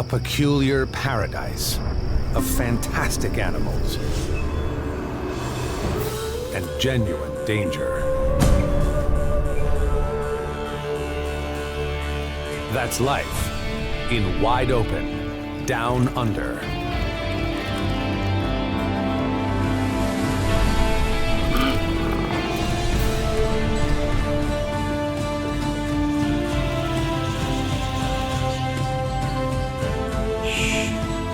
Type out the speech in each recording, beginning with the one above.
peculiar paradise of fantastic animals and genuine danger. That's life in wide open, down under.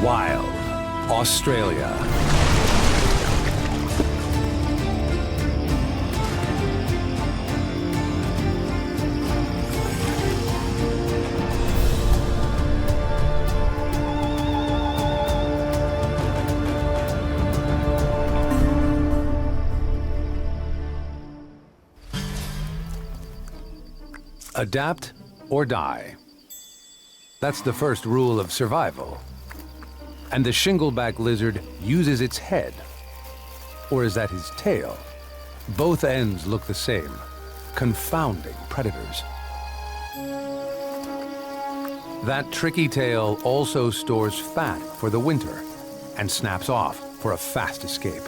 Wild, Australia. Adapt or die. That's the first rule of survival. And the shingleback lizard uses its head. Or is that his tail? Both ends look the same, confounding predators. That tricky tail also stores fat for the winter and snaps off for a fast escape.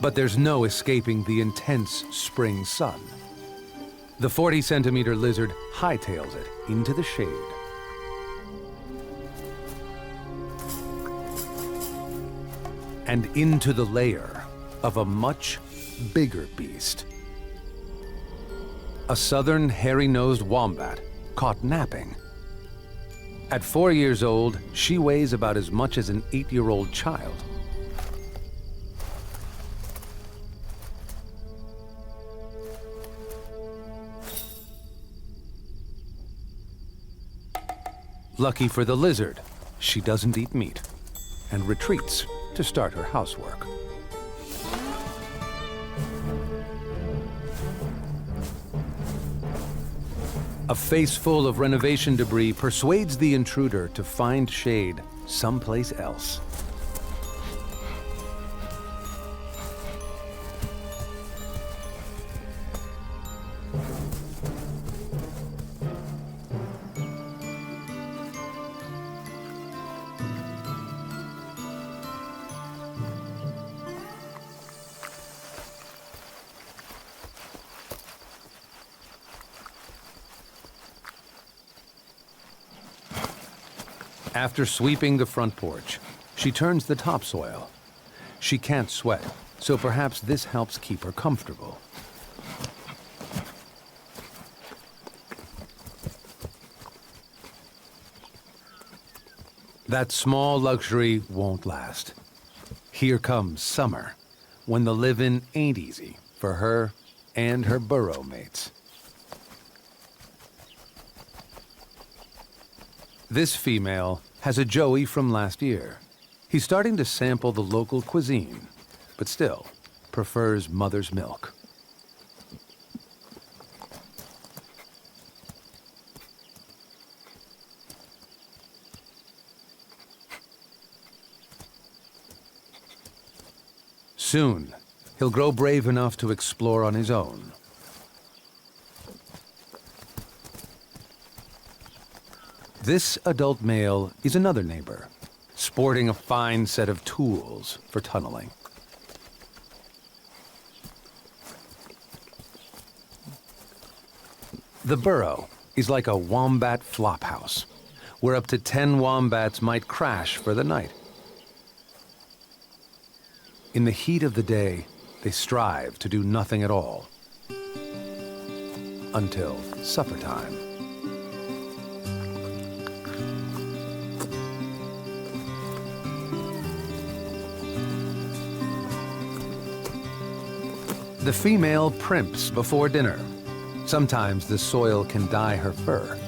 But there's no escaping the intense spring sun. The 40-centimeter lizard hightails it into the shade. And into the lair of a much bigger beast. A southern hairy-nosed wombat caught napping. At 4 years old, she weighs about as much as an 8-year-old child. Lucky for the lizard, she doesn't eat meat and retreats to start her housework. A face full of renovation debris persuades the intruder to find shade someplace else. After sweeping the front porch, she turns the topsoil. She can't sweat, so perhaps this helps keep her comfortable. That small luxury won't last. Here comes summer, when the living ain't easy for her and her burrow mates. This female has a joey from last year. He's starting to sample the local cuisine, but still prefers mother's milk. Soon, he'll grow brave enough to explore on his own. This adult male is another neighbor, sporting a fine set of tools for tunneling. The burrow is like a wombat flophouse, where up to 10 wombats might crash for the night. In the heat of the day, they strive to do nothing at all, until supper time. The female primps before dinner. Sometimes the soil can dye her fur.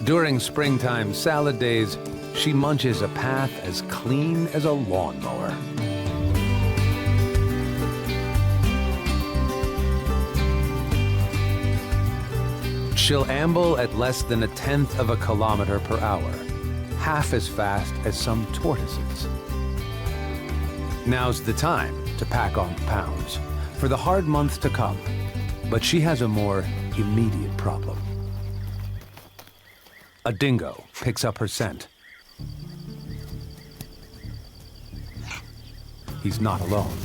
During springtime salad days, she munches a path as clean as a lawnmower. She'll amble at less than 1/10 of a kilometer per hour, half as fast as some tortoises. Now's the time to pack on the pounds for the hard months to come, but she has a more immediate problem. A dingo picks up her scent. He's not alone.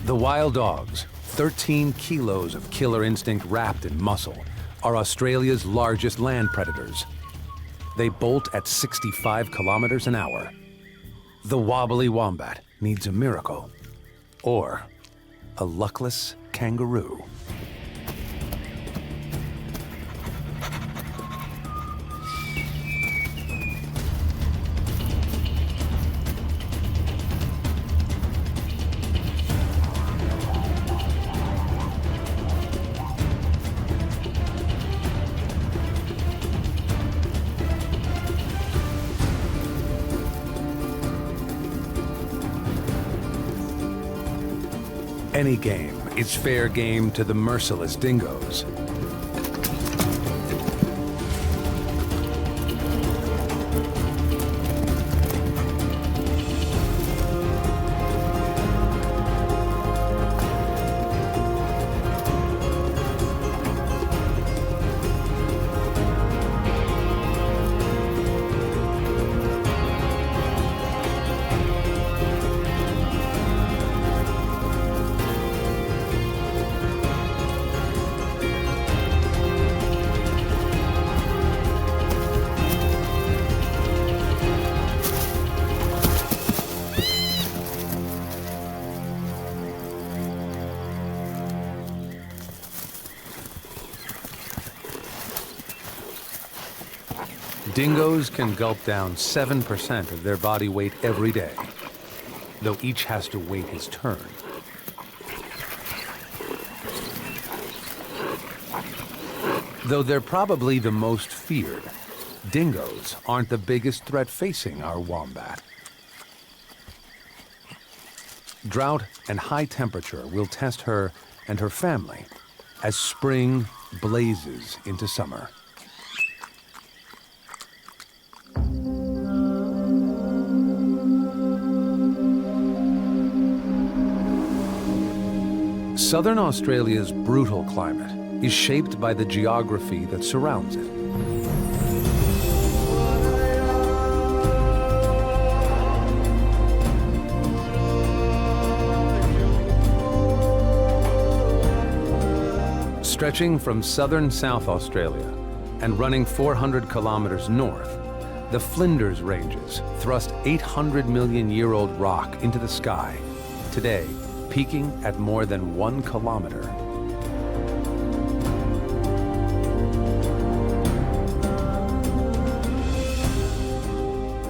The wild dogs, 13 kilos of killer instinct wrapped in muscle, are Australia's largest land predators. They bolt at 65 kilometers an hour. The wobbly wombat needs a miracle, or a luckless kangaroo. Any game is fair game to the merciless dingoes. Dingoes can gulp down 7% of their body weight every day, though each has to wait his turn. Though they're probably the most feared, dingoes aren't the biggest threat facing our wombat. Drought and high temperature will test her and her family as spring blazes into summer. Southern Australia's brutal climate is shaped by the geography that surrounds it. Stretching from southern South Australia and running 400 kilometers north, the Flinders Ranges thrust 800-million-year-old rock into the sky, today peaking at more than 1 kilometer.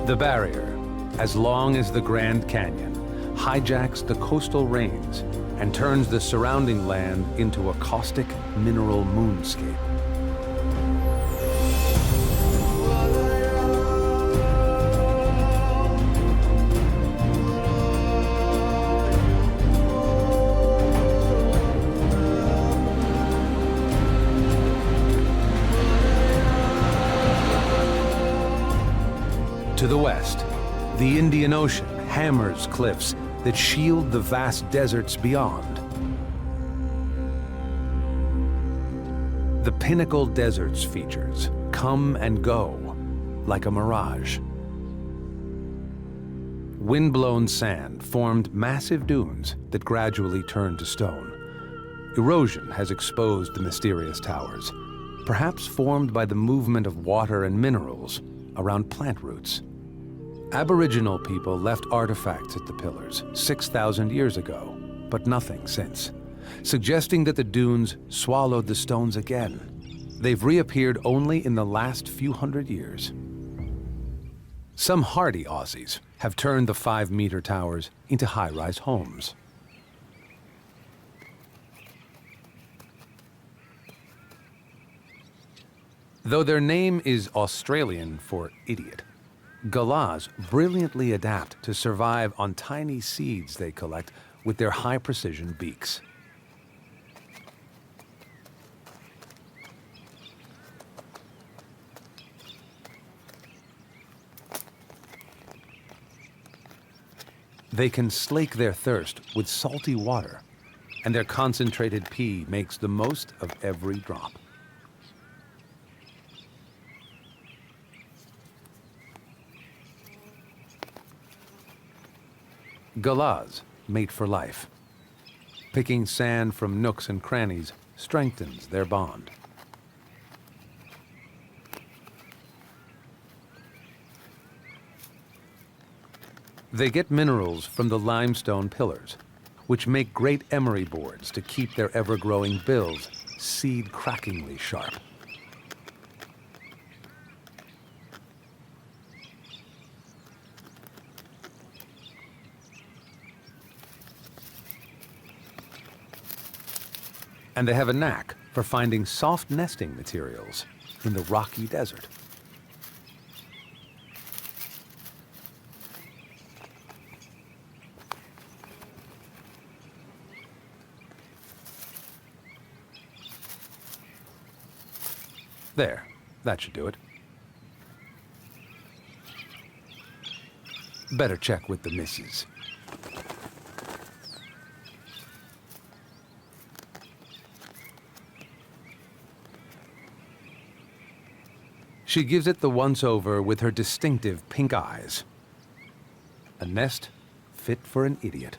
The barrier, as long as the Grand Canyon, hijacks the coastal range and turns the surrounding land into a caustic mineral moonscape. To the west, the Indian Ocean hammers cliffs that shield the vast deserts beyond. The Pinnacle Desert's features come and go like a mirage. Wind-blown sand formed massive dunes that gradually turned to stone. Erosion has exposed the mysterious towers, perhaps formed by the movement of water and minerals around plant roots. Aboriginal people left artifacts at the pillars 6,000 years ago, but nothing since, suggesting that the dunes swallowed the stones again. They've reappeared only in the last few hundred years. Some hardy Aussies have turned the 5-meter towers into high-rise homes. Though their name is Australian for idiot, galahs brilliantly adapt to survive on tiny seeds they collect with their high-precision beaks. They can slake their thirst with salty water, and their concentrated pee makes the most of every drop. Galahs mate for life. Picking sand from nooks and crannies strengthens their bond. They get minerals from the limestone pillars, which make great emery boards to keep their ever-growing bills seed-crackingly sharp. And they have a knack for finding soft nesting materials in the rocky desert. There, that should do it. Better check with the missus. She gives it the once-over with her distinctive pink eyes. A nest fit for an idiot.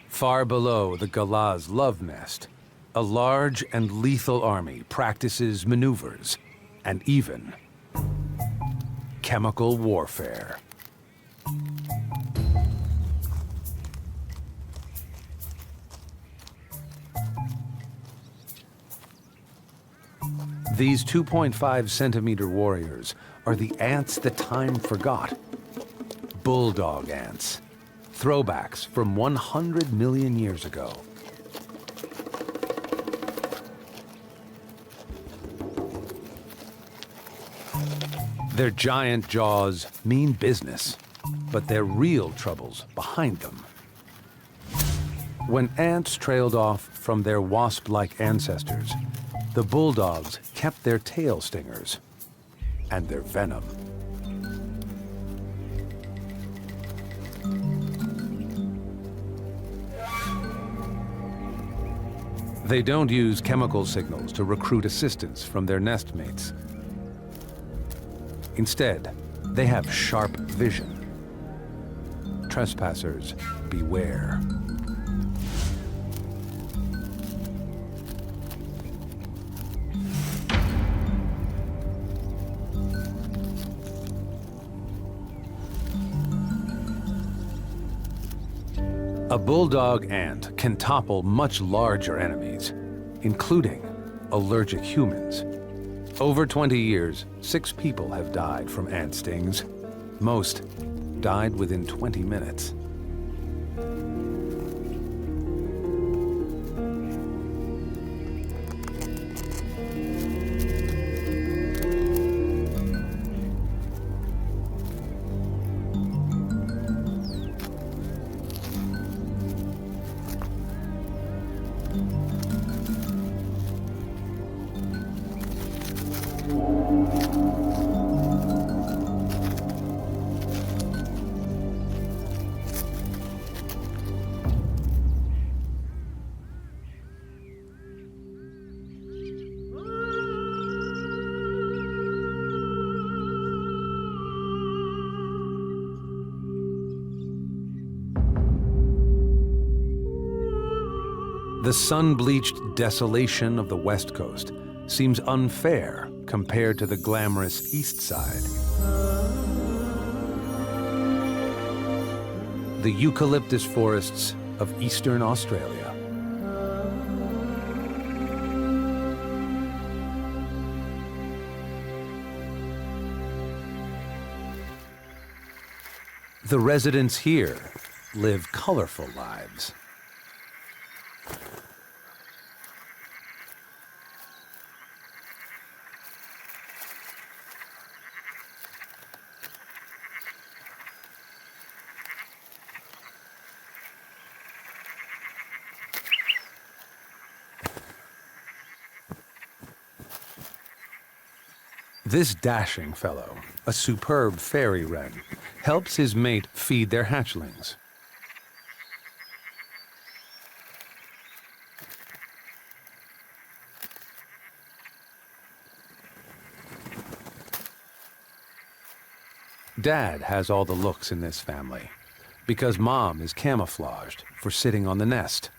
Far below the Galah's love nest, a large and lethal army practices maneuvers and even chemical warfare. These 2.5-centimeter warriors are the ants that time forgot. Bulldog ants. Throwbacks from 100 million years ago. Their giant jaws mean business, but they're real troubles behind them. When ants trailed off from their wasp-like ancestors, the bulldogs kept their tail stingers and their venom. They don't use chemical signals to recruit assistance from their nestmates. Instead, they have sharp vision. Trespassers, beware. A bulldog ant can topple much larger enemies, including allergic humans. Over 20 years, 6 people have died from ant stings. Most died within 20 minutes. The sun-bleached desolation of the West Coast seems unfair compared to the glamorous East Side. The eucalyptus forests of eastern Australia. The residents here live colorful lives. This dashing fellow, a superb fairy wren, helps his mate feed their hatchlings. Dad has all the looks in this family, because Mom is camouflaged for sitting on the nest,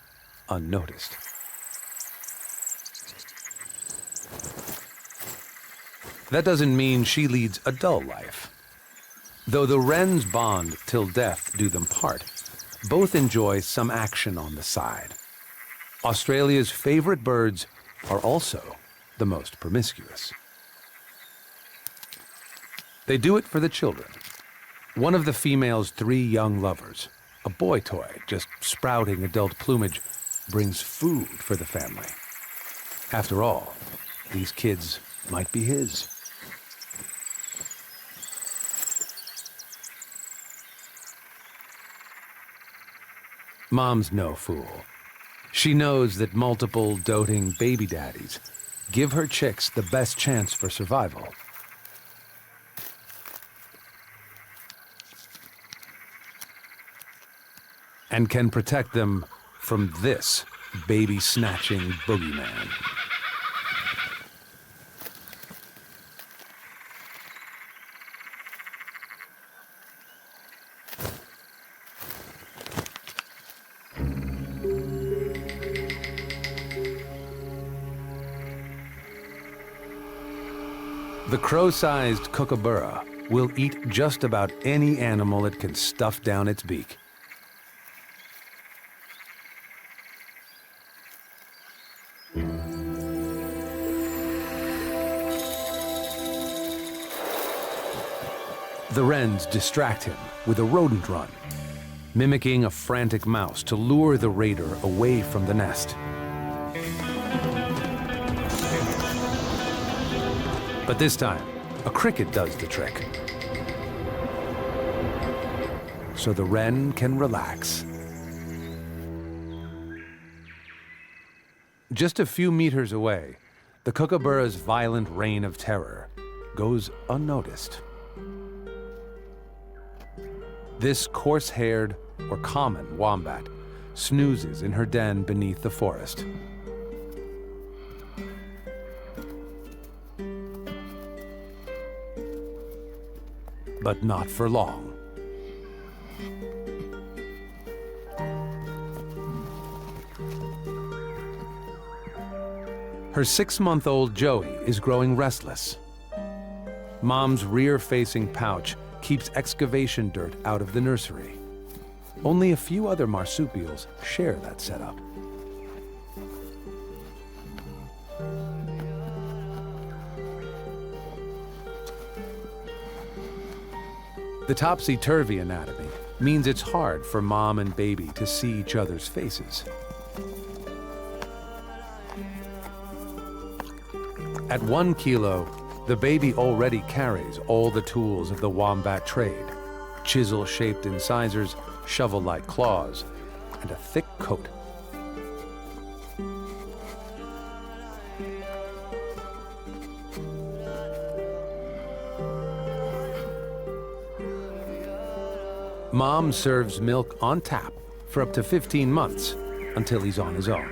unnoticed. That doesn't mean she leads a dull life. Though the wrens bond till death do them part, both enjoy some action on the side. Australia's favorite birds are also the most promiscuous. They do it for the children. One of the female's 3 young lovers, a boy toy just sprouting adult plumage, brings food for the family. After all, these kids might be his. Mom's no fool. She knows that multiple doting baby daddies give her chicks the best chance for survival. And can protect them from this baby-snatching boogeyman. The crow-sized kookaburra will eat just about any animal it can stuff down its beak. The wrens distract him with a rodent run, mimicking a frantic mouse to lure the raider away from the nest. But this time, a cricket does the trick. So the wren can relax. Just a few meters away, the kookaburra's violent reign of terror goes unnoticed. This coarse-haired or common wombat snoozes in her den beneath the forest. But not for long. Her 6-month-old Joey is growing restless. Mom's rear-facing pouch keeps excavation dirt out of the nursery. Only a few other marsupials share that setup. The topsy-turvy anatomy means it's hard for mom and baby to see each other's faces. At 1 kilo, the baby already carries all the tools of the wombat trade: chisel-shaped incisors, shovel-like claws, and a thick coat. Mom serves milk on tap for up to 15 months until he's on his own.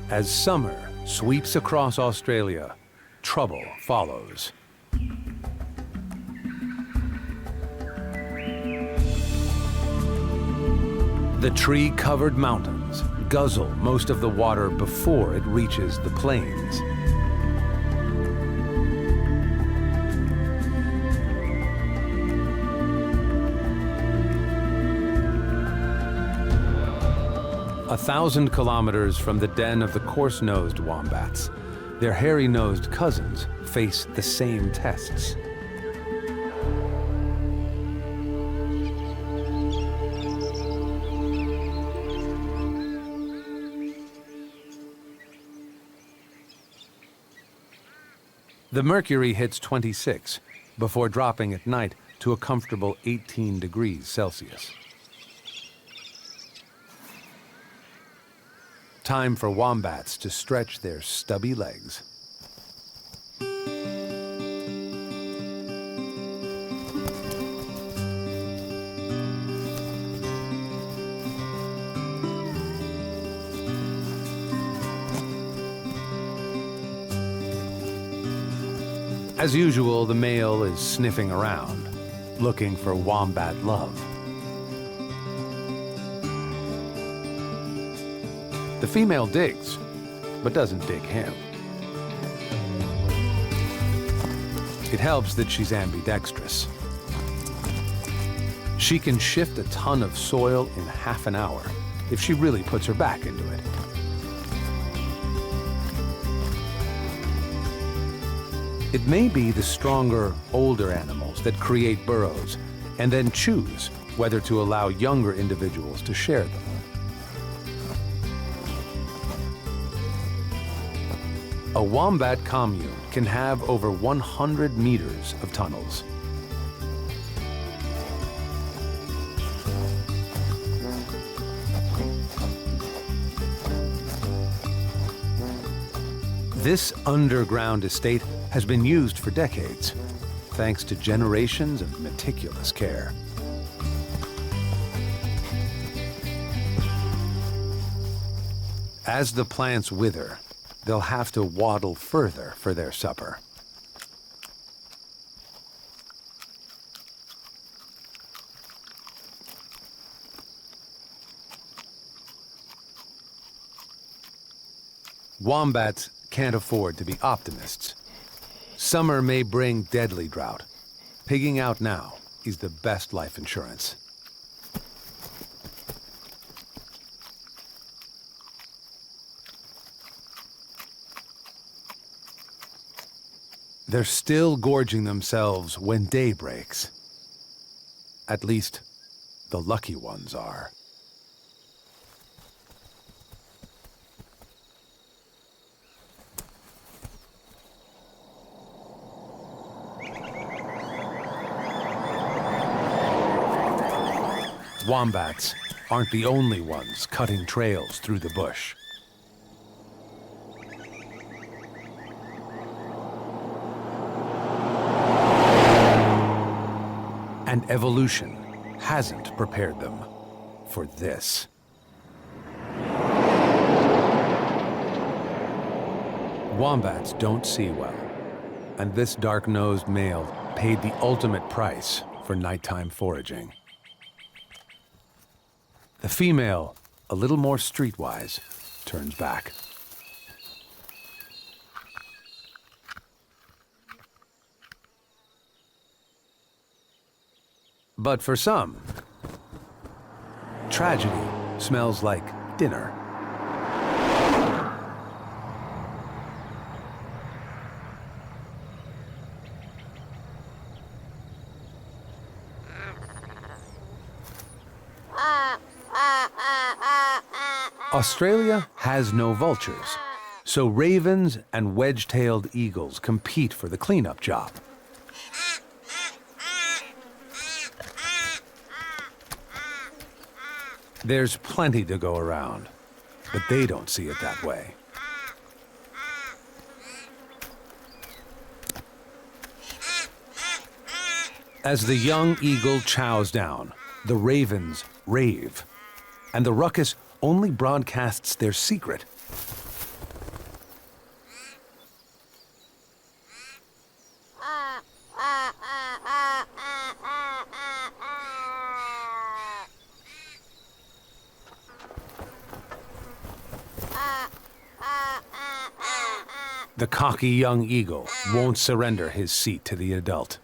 As summer sweeps across Australia, trouble follows. The tree-covered mountains guzzle most of the water before it reaches the plains. A 1,000 kilometers from the den of the coarse-nosed wombats, their hairy-nosed cousins face the same tests. The mercury hits 26 before dropping at night to a comfortable 18 degrees Celsius. Time for wombats to stretch their stubby legs. As usual, the male is sniffing around, looking for wombat love. The female digs, but doesn't dig him. It helps that she's ambidextrous. She can shift a ton of soil in half an hour if she really puts her back into it. It may be the stronger, older animals that create burrows and then choose whether to allow younger individuals to share them. A wombat commune can have over 100 meters of tunnels. This underground estate has been used for decades, thanks to generations of meticulous care. As the plants wither, they'll have to waddle further for their supper. Wombats can't afford to be optimists. Summer may bring deadly drought. Pigging out now is the best life insurance. They're still gorging themselves when day breaks. At least, the lucky ones are. Wombats aren't the only ones cutting trails through the bush. And evolution hasn't prepared them for this. Wombats don't see well, and this dark-nosed male paid the ultimate price for nighttime foraging. The female, a little more streetwise, turns back. But for some, tragedy smells like dinner. Australia has no vultures, so ravens and wedge-tailed eagles compete for the cleanup job. There's plenty to go around, but they don't see it that way. As the young eagle chows down, the ravens rave, and the ruckus only broadcasts their secret. The cocky young eagle won't surrender his seat to the adult.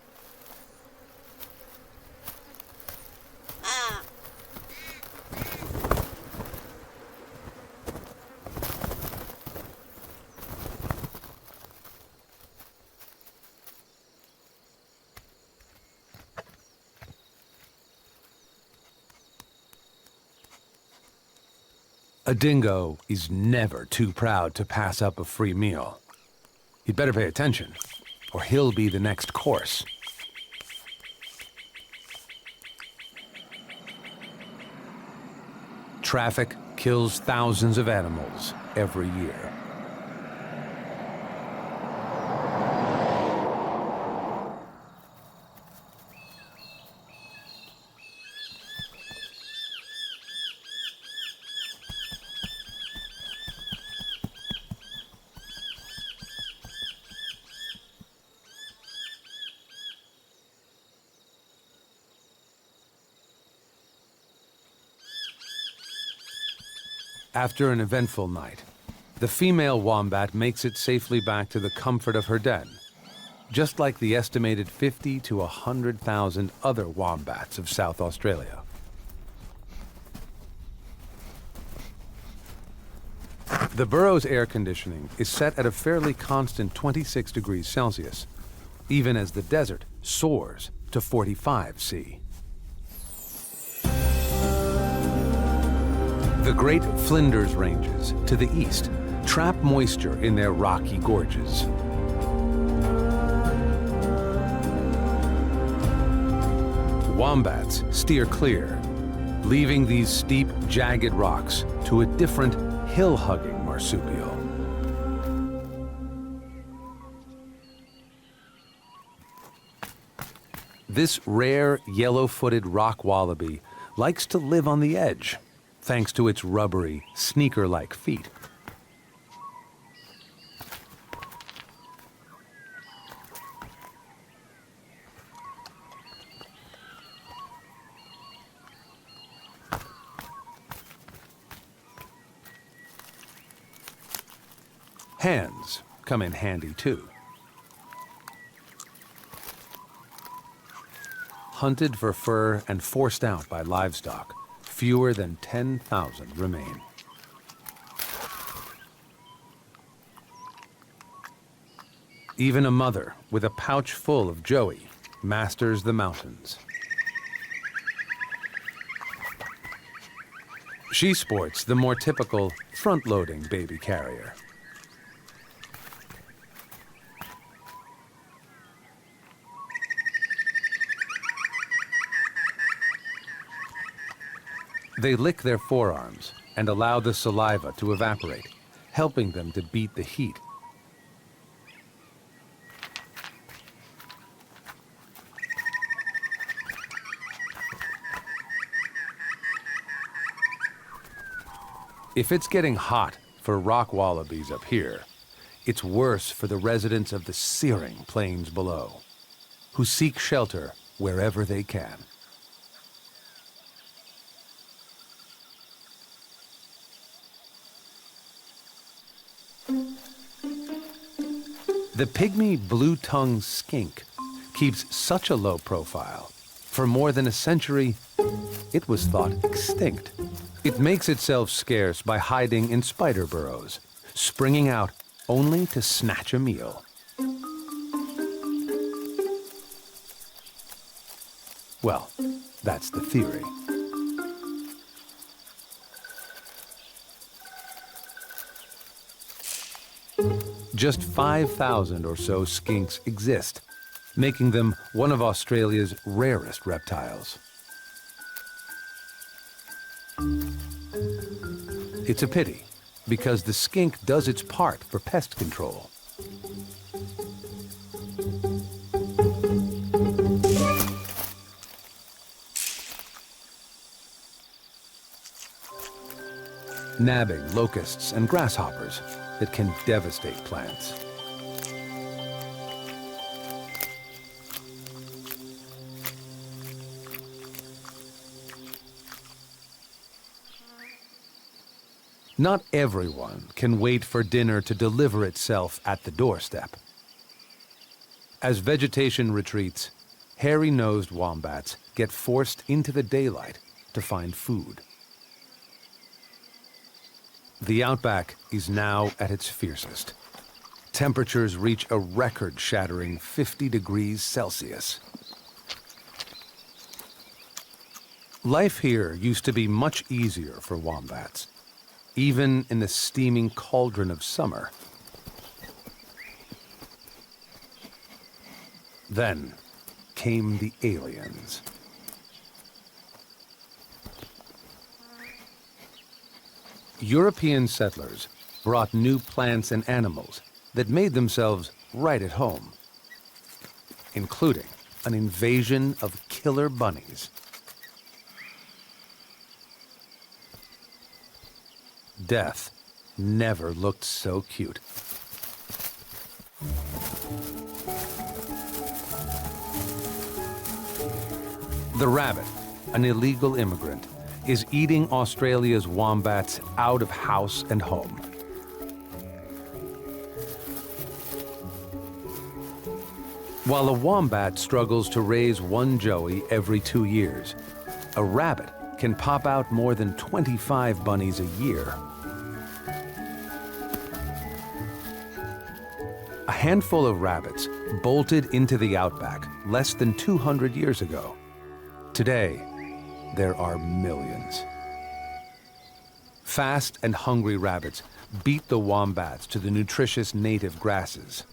A dingo is never too proud to pass up a free meal. You'd better pay attention, or he'll be the next course. Traffic kills thousands of animals every year. After an eventful night, the female wombat makes it safely back to the comfort of her den, just like the estimated 50 to 100,000 other wombats of South Australia. The burrow's air conditioning is set at a fairly constant 26 degrees Celsius, even as the desert soars to 45 C. The great Flinders Ranges to the east trap moisture in their rocky gorges. Wombats steer clear, leaving these steep, jagged rocks to a different hill-hugging marsupial. This rare yellow-footed rock wallaby likes to live on the edge, thanks to its rubbery, sneaker-like feet. Hands come in handy too. Hunted for fur and forced out by livestock, fewer than 10,000 remain. Even a mother with a pouch full of joey masters the mountains. She sports the more typical front-loading baby carrier. They lick their forearms and allow the saliva to evaporate, helping them to beat the heat. If it's getting hot for rock wallabies up here, it's worse for the residents of the searing plains below, who seek shelter wherever they can. The pygmy blue-tongued skink keeps such a low profile. For more than a century, it was thought extinct. It makes itself scarce by hiding in spider burrows, springing out only to snatch a meal. Well, that's the theory. Just 5,000 or so skinks exist, making them one of Australia's rarest reptiles. It's a pity, because the skink does its part for pest control. Nabbing locusts and grasshoppers that can devastate plants. Not everyone can wait for dinner to deliver itself at the doorstep. As vegetation retreats, hairy-nosed wombats get forced into the daylight to find food. The outback is now at its fiercest. Temperatures reach a record-shattering 50 degrees Celsius. Life here used to be much easier for wombats, even in the steaming cauldron of summer. Then came the aliens. European settlers brought new plants and animals that made themselves right at home, including an invasion of killer bunnies. Death never looked so cute. The rabbit, an illegal immigrant, is eating Australia's wombats out of house and home. While a wombat struggles to raise one joey every 2 years, a rabbit can pop out more than 25 bunnies a year. A handful of rabbits bolted into the outback less than 200 years ago. Today, there are millions. Fast and hungry rabbits beat the wombats to the nutritious native grasses.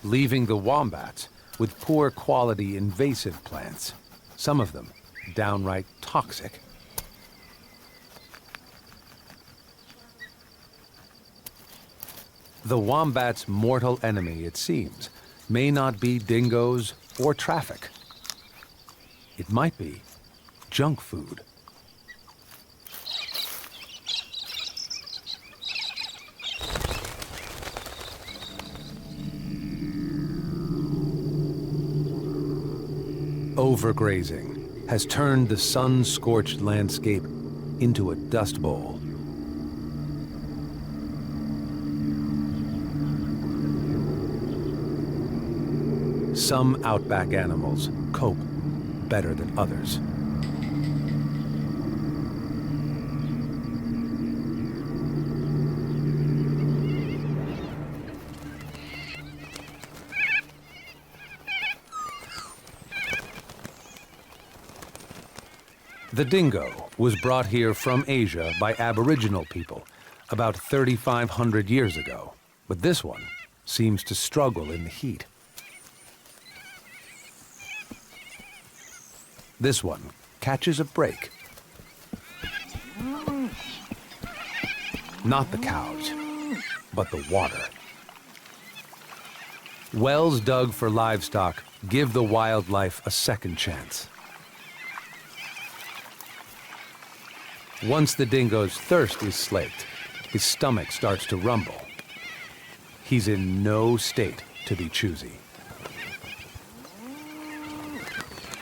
Leaving the wombats with poor quality invasive plants, some of them downright toxic. The wombat's mortal enemy, it seems, may not be dingoes or traffic. It might be junk food. Overgrazing has turned the sun-scorched landscape into a dust bowl. Some outback animals cope better than others. The dingo was brought here from Asia by Aboriginal people about 3,500 years ago, but this one seems to struggle in the heat. This one catches a break. Not the cows, but the water. Wells dug for livestock give the wildlife a second chance. Once the dingo's thirst is slaked, his stomach starts to rumble. He's in no state to be choosy.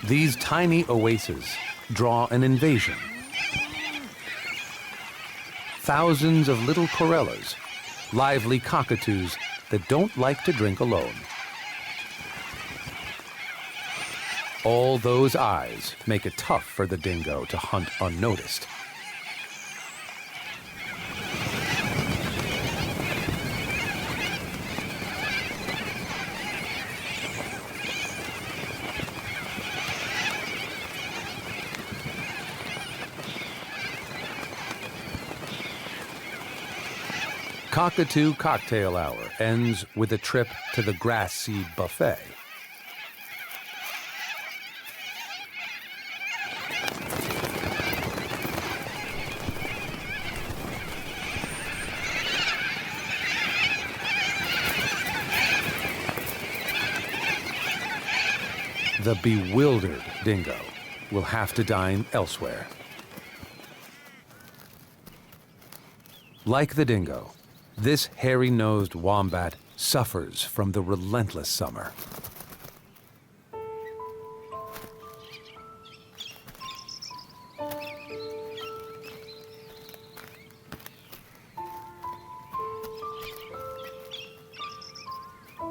These tiny oases draw an invasion. Thousands of little corellas, lively cockatoos that don't like to drink alone. All those eyes make it tough for the dingo to hunt unnoticed. Cockatoo Cocktail Hour ends with a trip to the grass seed buffet. The bewildered dingo will have to dine elsewhere. Like the dingo, this hairy-nosed wombat suffers from the relentless summer.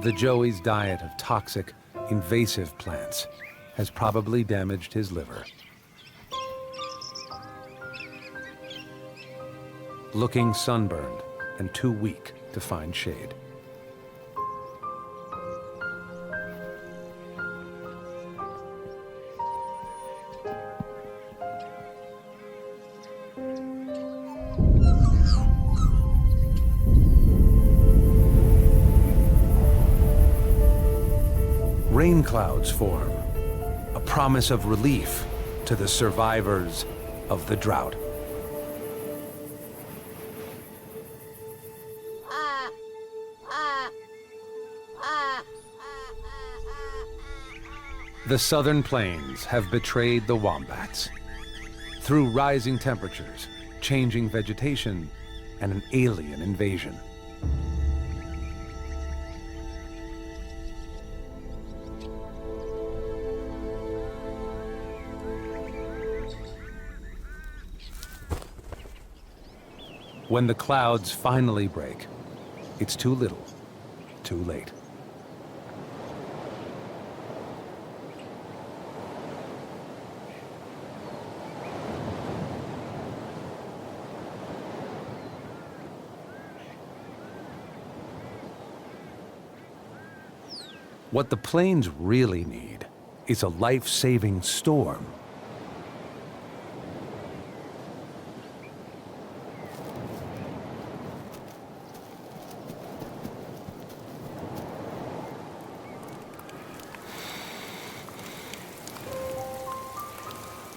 The joey's diet of toxic, invasive plants has probably damaged his liver. Looking sunburned and too weak to find shade. rain clouds form, a promise of relief to the survivors of the drought. The southern plains have betrayed the wombats. Through rising temperatures, changing vegetation, and an alien invasion. When the clouds finally break, it's too little, too late. What the plains really need is a life-saving storm.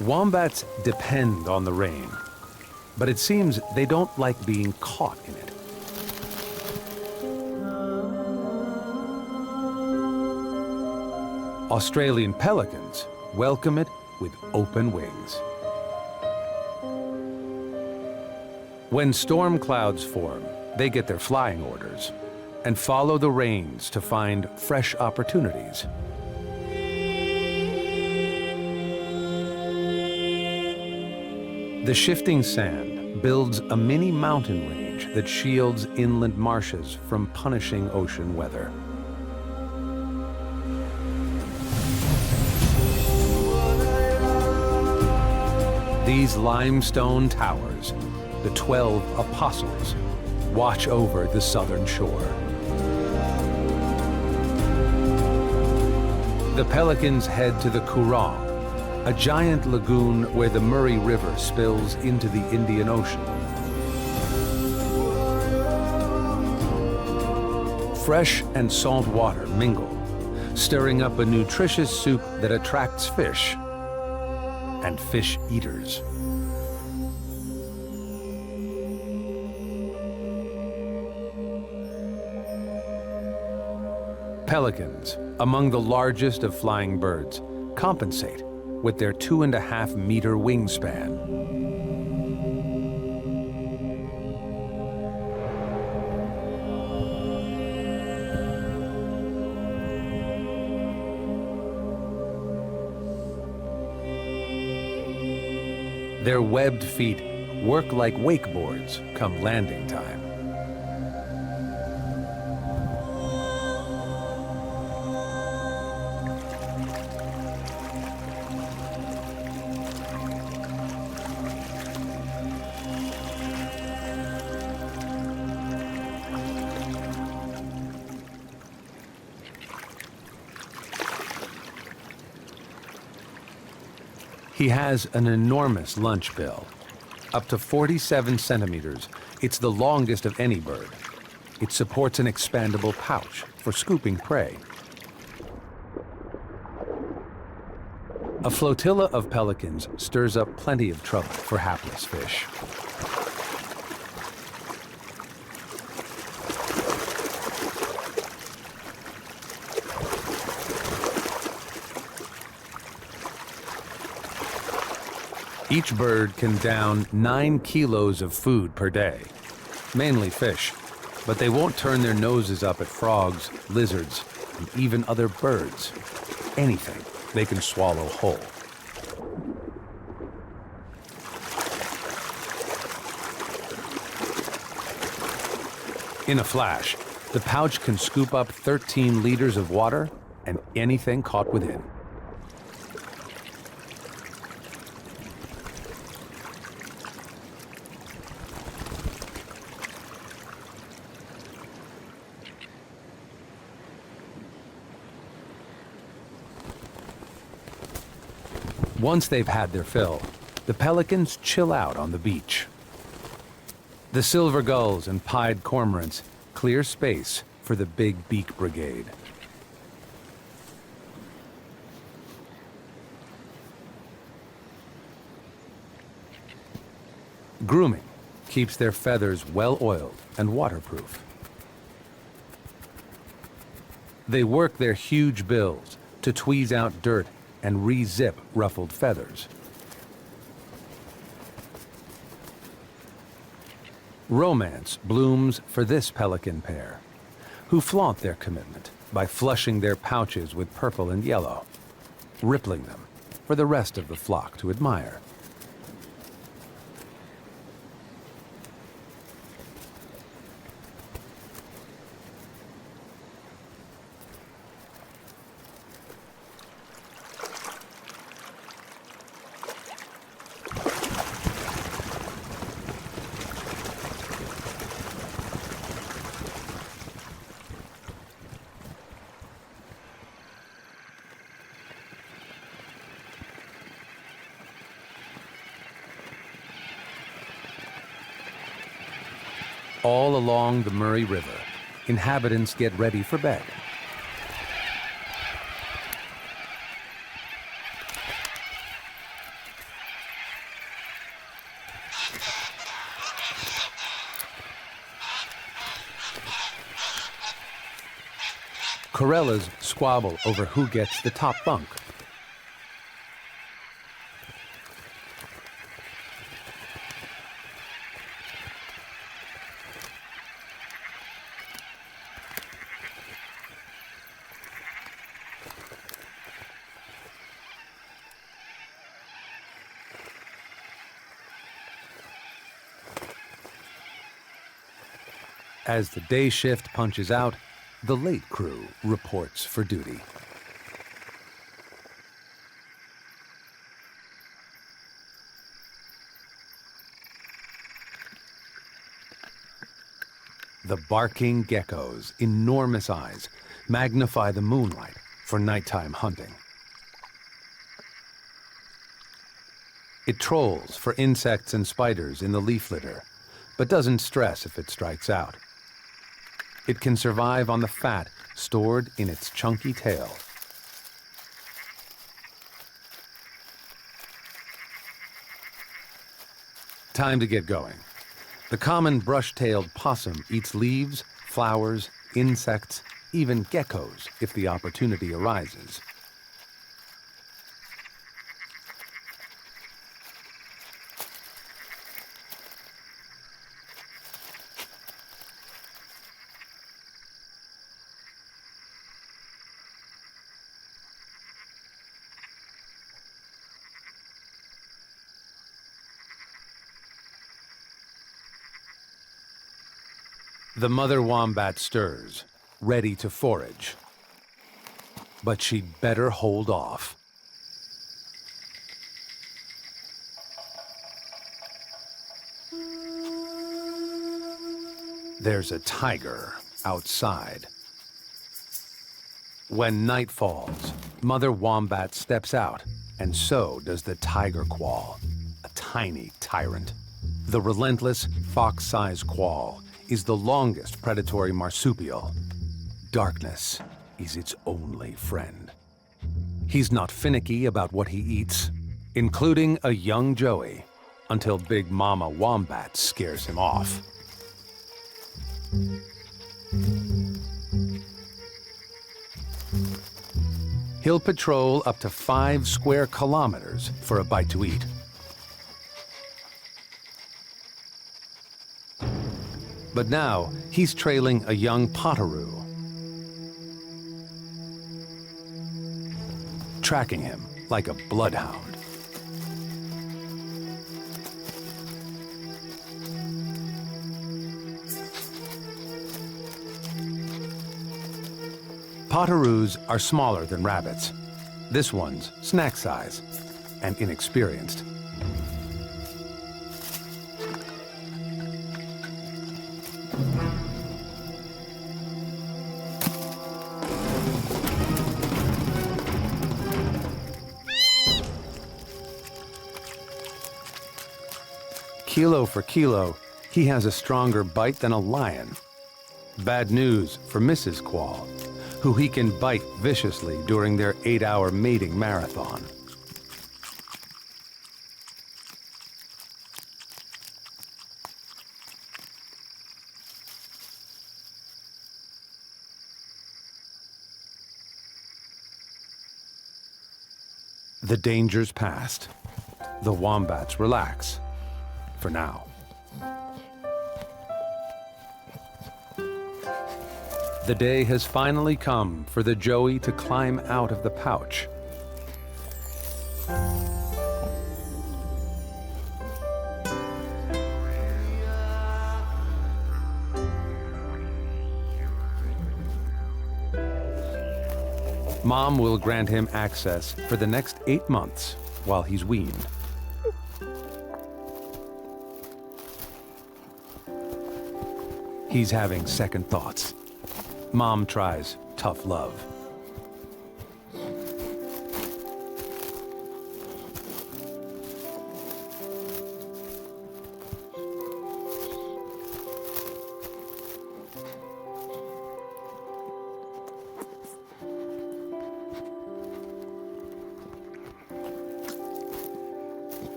Wombats depend on the rain, but it seems they don't like being caught in it. Australian pelicans welcome it with open wings. When storm clouds form, they get their flying orders and follow the rains to find fresh opportunities. The shifting sand builds a mini mountain range that shields inland marshes from punishing ocean weather. These limestone towers, the 12 apostles, watch over the southern shore. The pelicans head to the Coorong, a giant lagoon where the Murray River spills into the Indian Ocean. Fresh and salt water mingle, stirring up a nutritious soup that attracts fish and fish eaters. Pelicans, among the largest of flying birds, compensate with their 2.5-meter wingspan. Their webbed feet work like wakeboards come landing time. He has an enormous lunch bill. Up to 47 centimeters, it's the longest of any bird. It supports an expandable pouch for scooping prey. A flotilla of pelicans stirs up plenty of trouble for hapless fish. Each bird can down 9 kilos of food per day, mainly fish, but they won't turn their noses up at frogs, lizards, and even other birds. Anything they can swallow whole. In a flash, the pouch can scoop up 13 liters of water and anything caught within. Once they've had their fill, the pelicans chill out on the beach. The silver gulls and pied cormorants clear space for the big beak brigade. Grooming keeps their feathers well-oiled and waterproof. They work their huge bills to tweeze out dirt and re-zip ruffled feathers. Romance blooms for this pelican pair, who flaunt their commitment by flushing their pouches with purple and yellow, rippling them for the rest of the flock to admire. All along the Murray River, inhabitants get ready for bed. Corellas squabble over who gets the top bunk. As the day shift punches out, the late crew reports for duty. The barking gecko's enormous eyes magnify the moonlight for nighttime hunting. It trolls for insects and spiders in the leaf litter, but doesn't stress if it strikes out. It can survive on the fat stored in its chunky tail. Time to get going. The common brush-tailed possum eats leaves, flowers, insects, even geckos if the opportunity arises. The mother wombat stirs, ready to forage. But she'd better hold off. There's a tiger outside. When night falls, mother wombat steps out, and so does the tiger quall, a tiny tyrant. The relentless, fox-sized quall is the longest predatory marsupial. Darkness is its only friend. He's not finicky about what he eats, including a young joey, until Big Mama Wombat scares him off. He'll patrol up to 5 square kilometers for a bite to eat. But now, he's trailing a young potteroo, tracking him like a bloodhound. Potteroos are smaller than rabbits. This one's snack size and inexperienced. Kilo for kilo, he has a stronger bite than a lion. Bad news for Mrs. Quall, who he can bite viciously during their 8-hour mating marathon. The danger's past. The wombats relax. For now. The day has finally come for the joey to climb out of the pouch. Mom will grant him access for the next 8 months while he's weaned. He's having second thoughts. Mom tries tough love.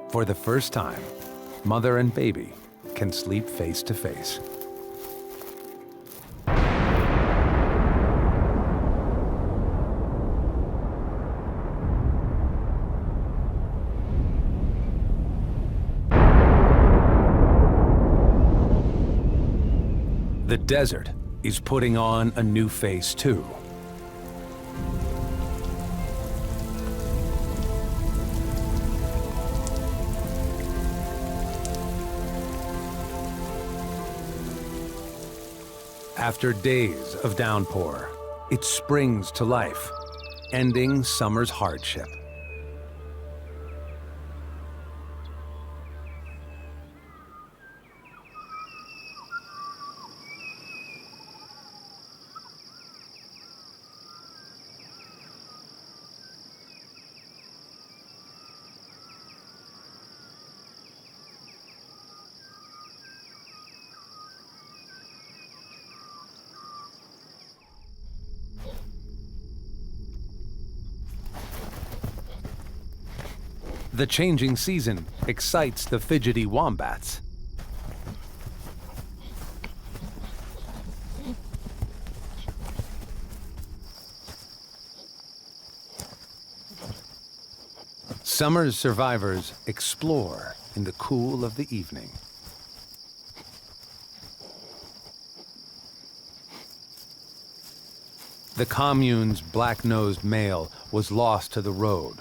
For the first time, mother and baby can sleep face to face. The desert is putting on a new face too. After days of downpour, it springs to life, ending summer's hardship. The changing season excites the fidgety wombats. Summer's survivors explore in the cool of the evening. The commune's black-nosed male was lost to the road,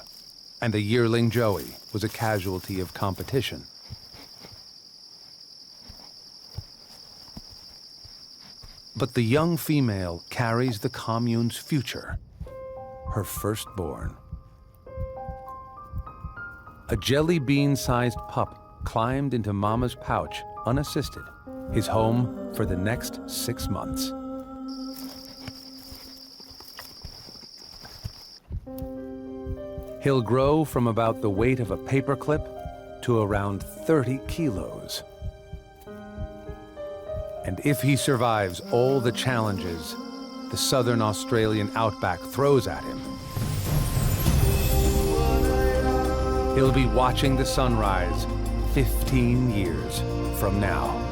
and the yearling joey was a casualty of competition. But the young female carries the commune's future, her firstborn. A jelly bean-sized pup climbed into Mama's pouch unassisted, his home for the next 6 months. He'll grow from about the weight of a paperclip to around 30 kilos. And if he survives all the challenges the southern Australian outback throws at him, he'll be watching the sunrise 15 years from now.